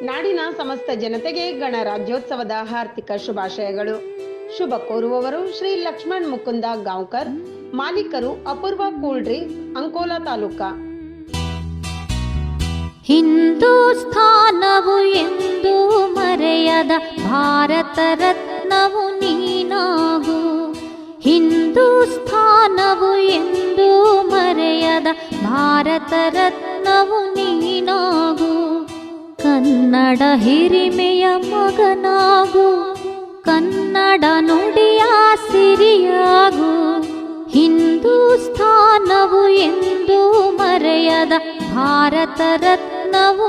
ನಾಡಿನ ಸಮಸ್ತ ಜನತೆಗೆ ಗಣರಾಜ್ಯೋತ್ಸವದ ಆರ್ಥಿಕ ಶುಭಾಶಯಗಳು. ಶುಭ ಕೋರುವವರು ಶ್ರೀ ಲಕ್ಷ್ಮಣ್ ಮುಕುಂದ ಗಾಂವ್ಕರ್, ಮಾಲೀಕರು ಅಪೂರ್ವ ಕೂಲ್ ಡ್ರಿಂಕ್ಸ್, ಅಂಕೋಲಾ ತಾಲೂಕಾ. ಹಿಂದೂಸ್ಥಾನವು ಎಂದು ಮರೆಯದ ಭಾರತ ರತ್ನವು ನೀನಾಗು. ಹಿಂದೂಸ್ಥಾನವು ಎಂದು ಮರೆಯದ ಭಾರತ ರತ್ನವು ನೀನಾಗು. ಕನ್ನಡ ಹಿರಿಮೆಯ ಮಗನಾಗು, ಕನ್ನಡ ನುಡಿಯ ಸಿರಿಯಾಗು. ಹಿಂದೂಸ್ಥಾನವು ಎಂದು ಮರೆಯದ ಭಾರತ ರತ್ನವು